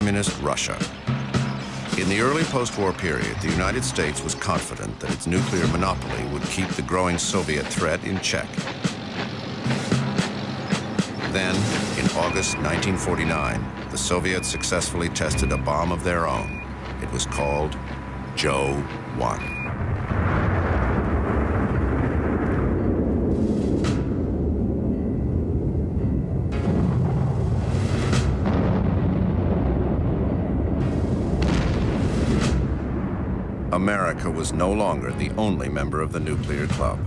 Communist Russia. In the early post-war period, the United States was confident that its nuclear monopoly would keep the growing Soviet threat in check. Then, in August 1949, the Soviets successfully tested a bomb of their own. It was called Joe 1. America was no longer the only member of the nuclear club.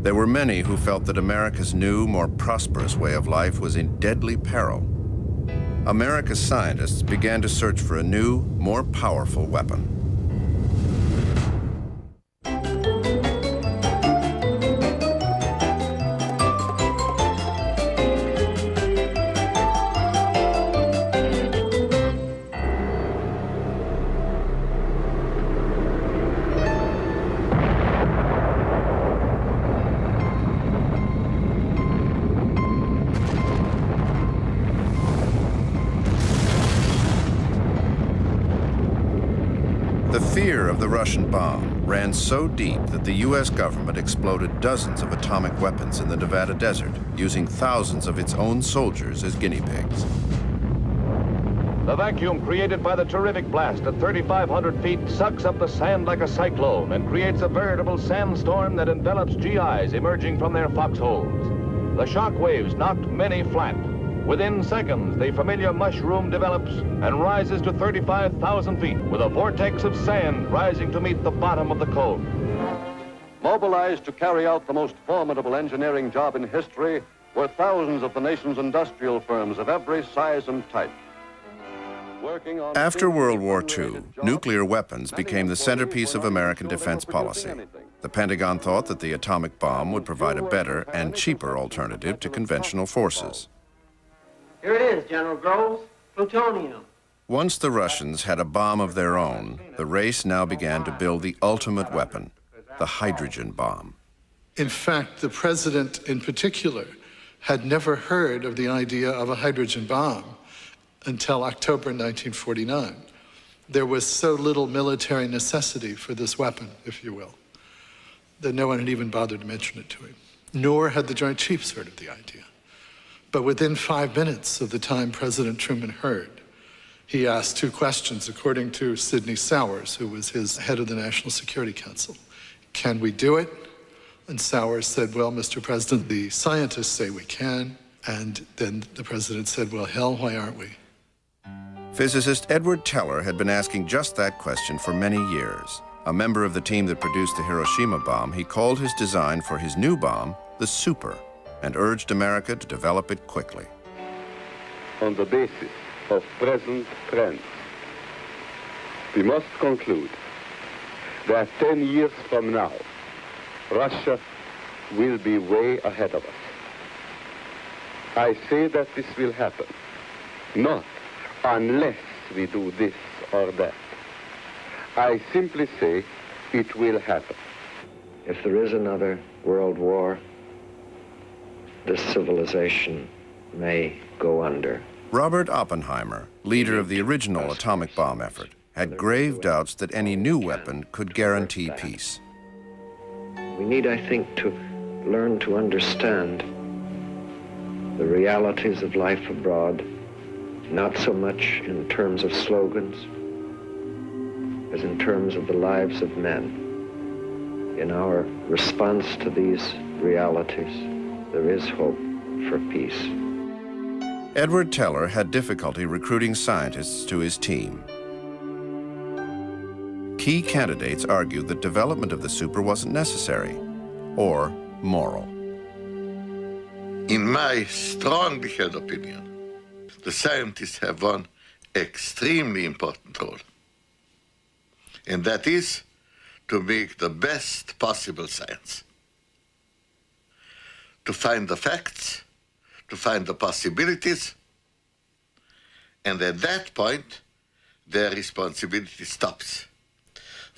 There were many who felt that America's new, more prosperous way of life was in deadly peril. America's scientists began to search for a new, more powerful weapon. The fear of the Russian bomb ran so deep that the U.S. government exploded dozens of atomic weapons in the Nevada desert, using thousands of its own soldiers as guinea pigs. The vacuum created by the terrific blast at 3,500 feet sucks up the sand like a cyclone and creates a veritable sandstorm that envelops GIs emerging from their foxholes. The shock waves knocked many flat. Within seconds, the familiar mushroom develops and rises to 35,000 feet with a vortex of sand rising to meet the bottom of the cone. Mobilized to carry out the most formidable engineering job in history were thousands of the nation's industrial firms of every size and type. After World War II, nuclear weapons became the centerpiece of American defense policy. The Pentagon thought that the atomic bomb would provide a better and cheaper alternative to conventional forces. Here it is, General Groves, plutonium. Once the Russians had a bomb of their own, the race now began to build the ultimate weapon, the hydrogen bomb. In fact, the president in particular had never heard of the idea of a hydrogen bomb until October 1949. There was so little military necessity for this weapon, if you will, that no one had even bothered to mention it to him, nor had the Joint Chiefs heard of the idea. But within 5 minutes of the time President Truman heard, he asked two questions, according to Sidney Sowers, who was his head of the National Security Council. Can we do it? And Sowers said, well, Mr. President, the scientists say we can. And then the president said, well, hell, why aren't we? Physicist Edward Teller had been asking just that question for many years. A member of the team that produced the Hiroshima bomb, he called his design for his new bomb the Super, and urged America to develop it quickly. On the basis of present trends, we must conclude that 10 years from now, Russia will be way ahead of us. I say that this will happen, not unless we do this or that. I simply say it will happen. If there is another world war, this civilization may go under. Robert Oppenheimer, leader of the original atomic bomb effort, had grave doubts that any new weapon could guarantee peace. We need, I think, to learn to understand the realities of life abroad, not so much in terms of slogans as in terms of the lives of men. In our response to these realities, there is hope for peace. Edward Teller had difficulty recruiting scientists to his team. Key candidates argued that development of the Super wasn't necessary or moral. In my strongly held opinion, the scientists have one extremely important role, and that is to make the best possible science. To find the facts, to find the possibilities, and at that point, their responsibility stops.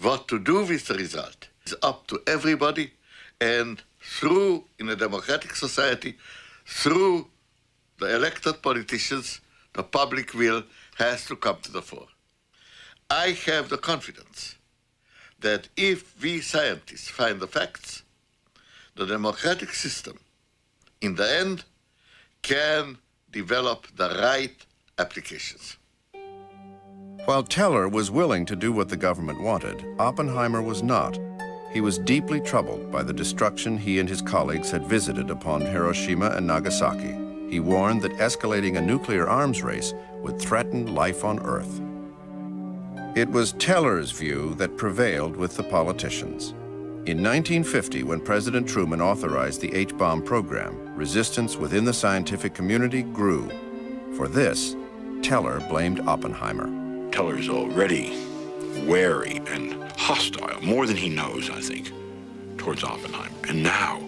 What to do with the result is up to everybody, and through, in a democratic society, through the elected politicians, the public will has to come to the fore. I have the confidence that if we scientists find the facts, the democratic system, in the end, can develop the right applications. While Teller was willing to do what the government wanted, Oppenheimer was not. He was deeply troubled by the destruction he and his colleagues had visited upon Hiroshima and Nagasaki. He warned that escalating a nuclear arms race would threaten life on Earth. It was Teller's view that prevailed with the politicians. In 1950, when President Truman authorized the H-bomb program, resistance within the scientific community grew. For this, Teller blamed Oppenheimer. Teller's already wary and hostile, more than he knows, I think, towards Oppenheimer. And now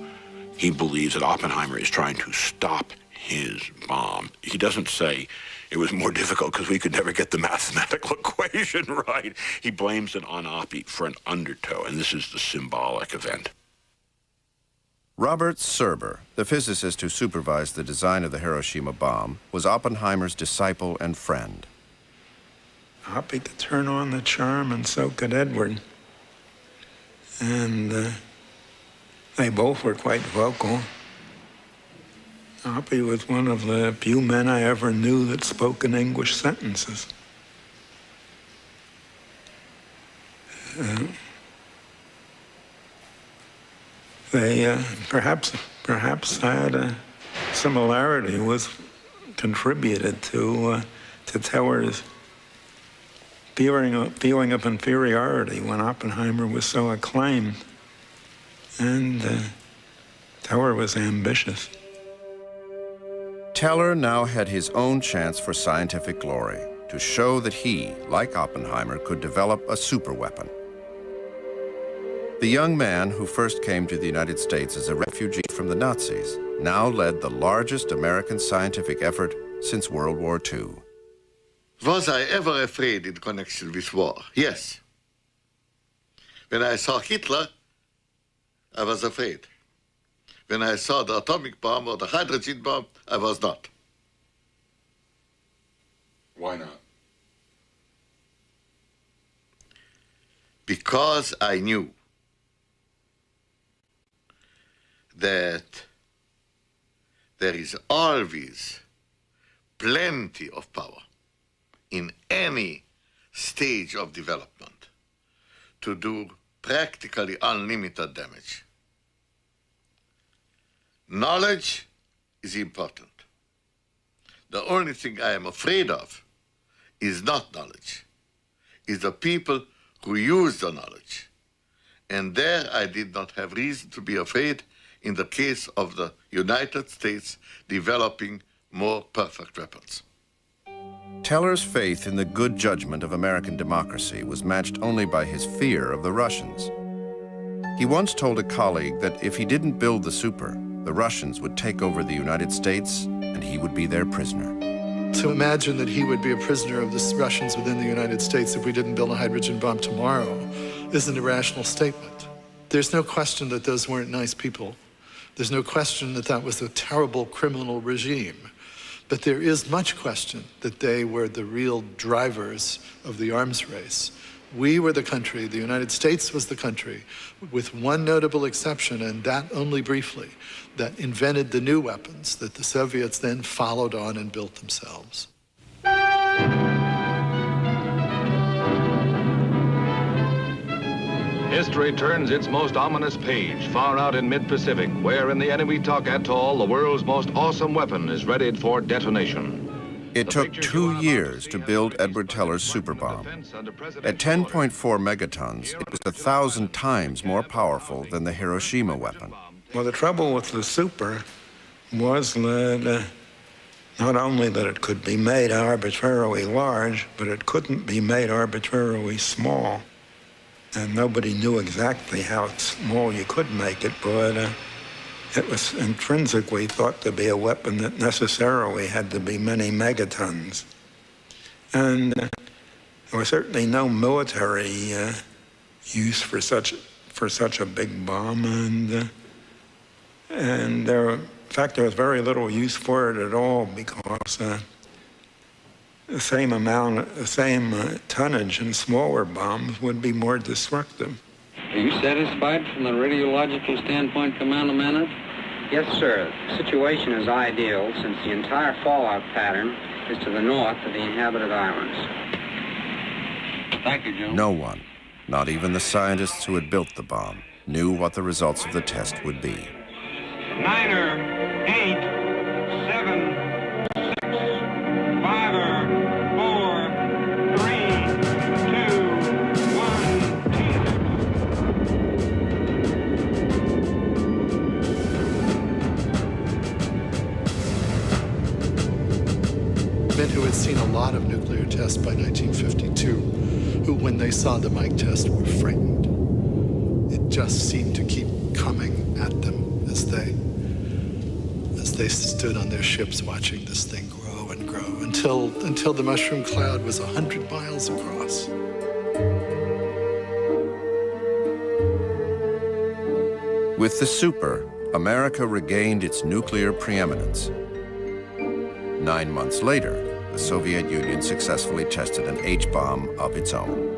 he believes that Oppenheimer is trying to stop his bomb. He doesn't say it was more difficult because we could never get the mathematical equation right. He blames it on Oppie for an undertow, and this is the symbolic event. Robert Serber, the physicist who supervised the design of the Hiroshima bomb, was Oppenheimer's disciple and friend. Oppie could turn on the charm, and so could Edward. And they both were quite vocal. Oppie was one of the few men I ever knew that spoke in English sentences. They perhaps had a similarity was contributed to Teller's feeling of inferiority when Oppenheimer was so acclaimed, and Teller was ambitious. Teller now had his own chance for scientific glory, to show that he, like Oppenheimer, could develop a superweapon. The young man who first came to the United States as a refugee from the Nazis now led the largest American scientific effort since World War II. Was I ever afraid in connection with war? Yes. When I saw Hitler, I was afraid. When I saw the atomic bomb or the hydrogen bomb, I was not. Why not? Because I knew that there is always plenty of power in any stage of development to do practically unlimited damage. Knowledge is important. The only thing I am afraid of is not knowledge, is the people who use the knowledge. And there I did not have reason to be afraid in the case of the United States developing more perfect weapons. Teller's faith in the good judgment of American democracy was matched only by his fear of the Russians. He once told a colleague that if he didn't build the super, the Russians would take over the United States and he would be their prisoner. To imagine that he would be a prisoner of the Russians within the United States if we didn't build a hydrogen bomb tomorrow is an irrational statement. There's no question that those weren't nice people. There's no question that that was a terrible criminal regime. But there is much question that they were the real drivers of the arms race. We were the country, the United States was the country, with one notable exception, and that only briefly, that invented the new weapons that the Soviets then followed on and built themselves. History turns its most ominous page far out in mid-Pacific, where in the Enewetak Atoll, the world's most awesome weapon is readied for detonation. It took 2 years to build Edward Teller's superbomb. At 10.4 megatons, it was 1,000 times more powerful than the Hiroshima weapon. Well, the trouble with the super was that not only that it could be made arbitrarily large, but it couldn't be made arbitrarily small. And nobody knew exactly how small you could make it, but it was intrinsically thought to be a weapon that necessarily had to be many megatons. And there was certainly no military use for such a big bomb, and in fact there was very little use for it at all because the same amount, the same tonnage and smaller bombs would be more destructive. Are you satisfied from the radiological standpoint, Commander Maynard? Yes, sir. The situation is ideal since the entire fallout pattern is to the north of the inhabited islands. Thank you, General. No one, not even the scientists who had built the bomb, knew what the results of the test would be. 9, 8, 7, 6, 5, 4, 3, 2, 1, Men who had seen a lot of nuclear tests by 1952, who, when they saw the Mike test, were frightened. It just seemed to keep coming at them as they stood on their ships watching this thing grow and grow until the mushroom cloud was 100 miles across. With the Super, America regained its nuclear preeminence. 9 months later, the Soviet Union successfully tested an H-bomb of its own.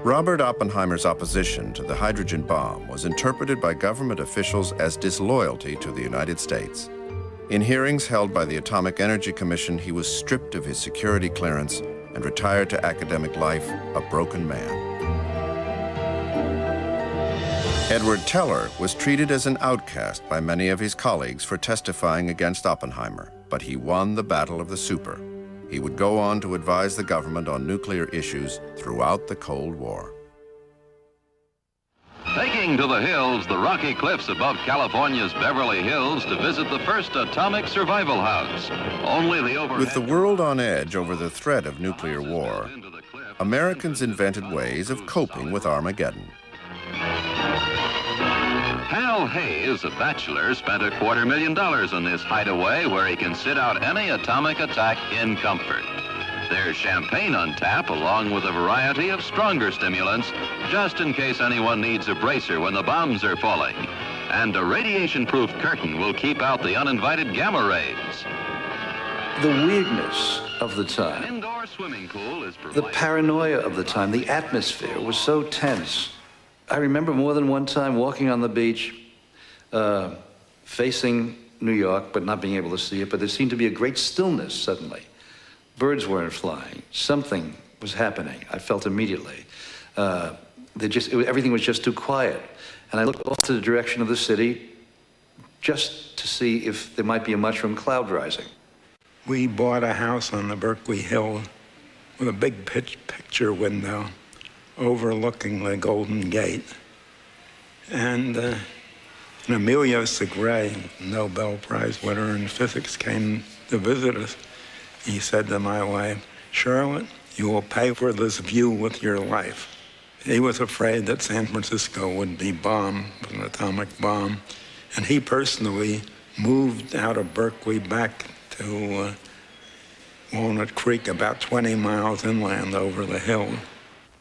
Robert Oppenheimer's opposition to the hydrogen bomb was interpreted by government officials as disloyalty to the United States. In hearings held by the Atomic Energy Commission, he was stripped of his security clearance and retired to academic life a broken man. Edward Teller was treated as an outcast by many of his colleagues for testifying against Oppenheimer, but he won the battle of the Super. He would go on to advise the government on nuclear issues throughout the Cold War. Taking to the hills, the rocky cliffs above California's Beverly Hills to visit the first atomic survival house. Only the overhead... With the world on edge over the threat of nuclear war, Americans invented ways of coping with Armageddon. Hal Hayes, a bachelor, spent $250,000 on this hideaway where he can sit out any atomic attack in comfort. There's champagne on tap along with a variety of stronger stimulants just in case anyone needs a bracer when the bombs are falling. And a radiation-proof curtain will keep out the uninvited gamma rays. The weirdness of the time, Indoor swimming pool is the paranoia of the time, the atmosphere was so tense. I remember more than one time walking on the beach, facing New York, but not being able to see it, but there seemed to be a great stillness suddenly. Birds weren't flying. Something was happening. I felt immediately. Everything was just too quiet. And I looked off to the direction of the city just to see if there might be a mushroom cloud rising. We bought a house on the Berkeley Hill with a big picture window overlooking the Golden Gate. And Emilio Segre, Nobel Prize winner in physics, came to visit us. He said to my wife, "Charlotte, you will pay for this view with your life." He was afraid that San Francisco would be bombed with an atomic bomb. And he personally moved out of Berkeley back to Walnut Creek, about 20 miles inland over the hill.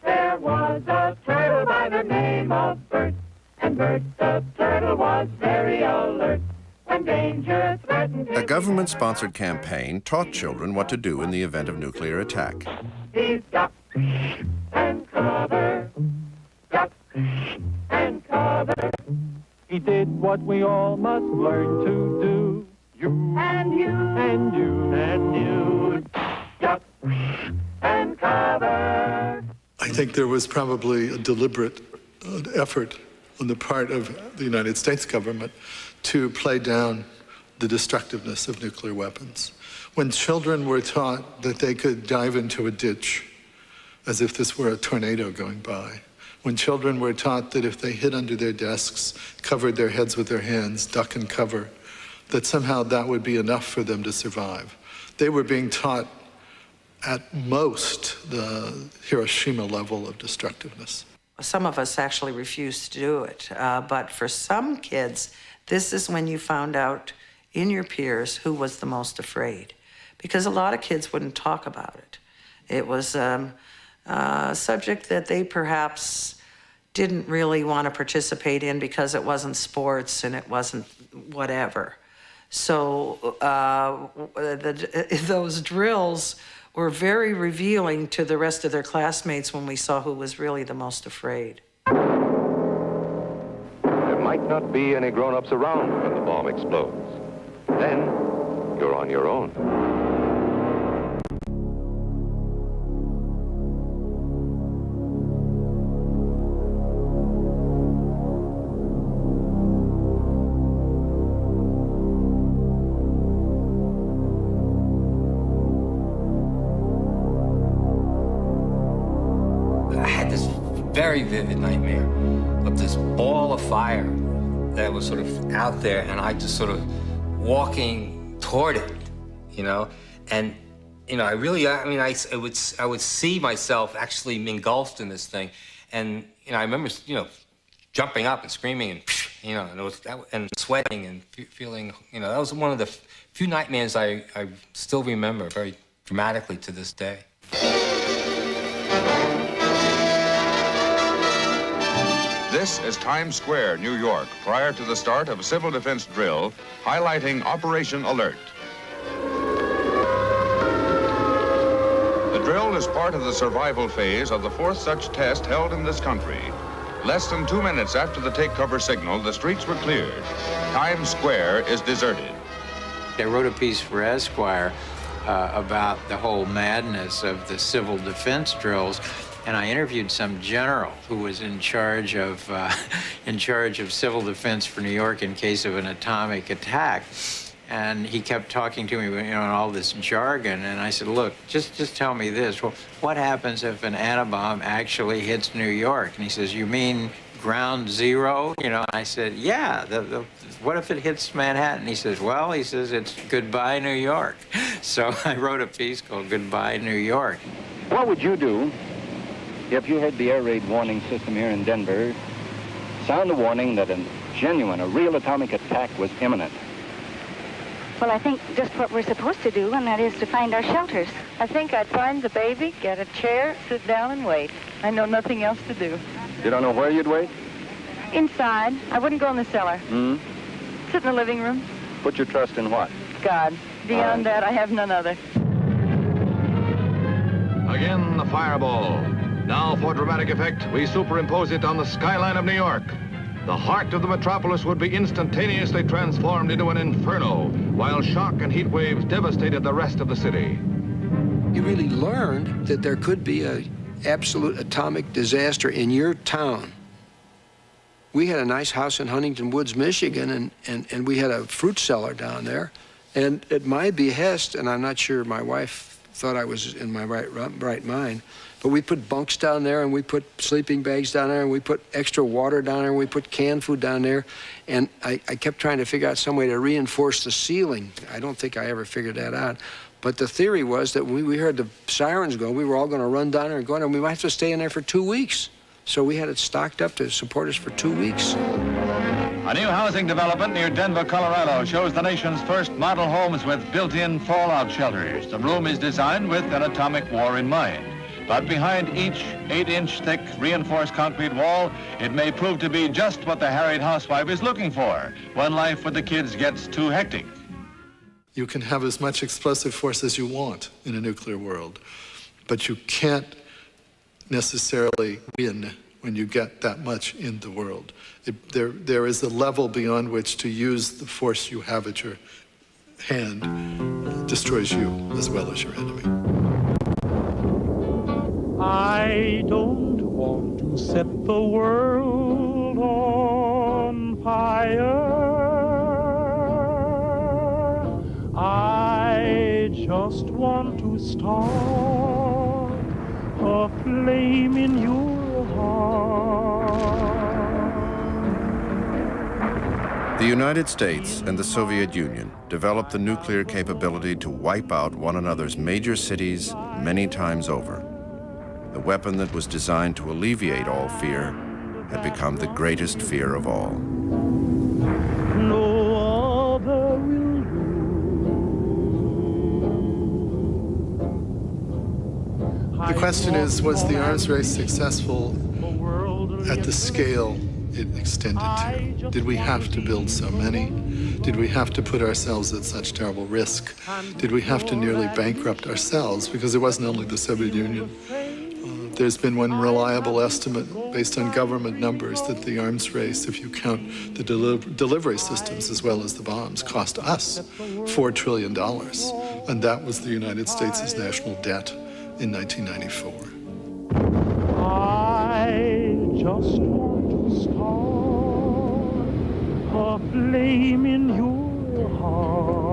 There was a turtle by the name of Bert, and Bert the turtle was very alert. When danger threatened him, A government-sponsored campaign taught children what to do in the event of nuclear attack. he'd duck and cover, duck and cover. He did what we all must learn to do. You and you and you and you, duck and cover. I think there was probably a deliberate effort on the part of the United States government to play down the destructiveness of nuclear weapons. When children were taught that they could dive into a ditch as if this were a tornado going by, when children were taught that if they hid under their desks, covered their heads with their hands, duck and cover, that somehow that would be enough for them to survive. They were being taught at most the Hiroshima level of destructiveness. Some of us actually refused to do it, but for some kids, this is when you found out in your peers who was the most afraid, because a lot of kids wouldn't talk about it. It was a subject that they perhaps didn't really want to participate in because it wasn't sports and it wasn't whatever. So those drills were very revealing to the rest of their classmates when we saw who was really the most afraid. There might not be any grown-ups around when the bomb explodes. Then you're on your own. Very vivid nightmare of this ball of fire that was sort of out there, and I just sort of walking toward it, you know, and you know, I would see myself actually engulfed in this thing, and you know, I remember, you know, jumping up and screaming and you know, and sweating and feeling, you know, that was one of the few nightmares I still remember very dramatically to this day. This is Times Square, New York, prior to the start of a civil defense drill highlighting Operation Alert. The drill is part of the survival phase of the fourth such test held in this country. Less than 2 minutes after the take cover signal, the streets were cleared. Times Square is deserted. I wrote a piece for Esquire about the whole madness of the civil defense drills. And I interviewed some general who was in charge of civil defense for New York in case of an atomic attack. And he kept talking to me, you know, in all this jargon. And I said, look, just tell me this. Well, what happens if an atom actually hits New York? And he says, you mean ground zero? You know, I said, yeah. What if it hits Manhattan? He says, well, he says, it's goodbye, New York. So I wrote a piece called Goodbye, New York. What would you do if you had the air raid warning system here in Denver sound a warning that a real atomic attack was imminent? Well, I think just what we're supposed to do, and that is to find our shelters. I think I'd find the baby, get a chair, sit down and wait. I know nothing else to do. You don't know where you'd wait? Inside. I wouldn't go in the cellar. Hmm? Sit in the living room. Put your trust in what? God. Beyond that, I have none other. Again, the fireball. Now, for dramatic effect, we superimpose it on the skyline of New York. The heart of the metropolis would be instantaneously transformed into an inferno, while shock and heat waves devastated the rest of the city. You really learned that there could be an absolute atomic disaster in your town. We had a nice house in Huntington Woods, Michigan, and we had a fruit cellar down there. And at my behest, and I'm not sure my wife thought I was in my right mind, but we put bunks down there, and we put sleeping bags down there, and we put extra water down there, and we put canned food down there. And I kept trying to figure out some way to reinforce the ceiling. I don't think I ever figured that out. But the theory was that when we heard the sirens go, we were all going to run down there and go in, and we might have to stay in there for 2 weeks. So we had it stocked up to support us for 2 weeks. A new housing development near Denver, Colorado shows the nation's first model homes with built-in fallout shelters. The room is designed with an atomic war in mind. But behind each 8-inch thick reinforced concrete wall, it may prove to be just what the harried housewife is looking for when life with the kids gets too hectic. You can have as much explosive force as you want in a nuclear world, but you can't necessarily win when you get that much in the world. There is a level beyond which to use the force you have at your hand destroys you as well as your enemy. I don't want to set the world on fire. I just want to start a flame in your heart. The United States and the Soviet Union developed the nuclear capability to wipe out one another's major cities many times over. The weapon that was designed to alleviate all fear had become the greatest fear of all. No other will The question is, was the arms race successful at the scale it extended to? Did we have to build so many? Did we have to put ourselves at such terrible risk? Did we have to nearly bankrupt ourselves? Because it wasn't only the Soviet Union. There's been one reliable estimate based on government numbers that the arms race, if you count the delivery systems as well as the bombs, cost us $4 trillion. And that was the United States' national debt in 1994. I just want to start a flame in your heart.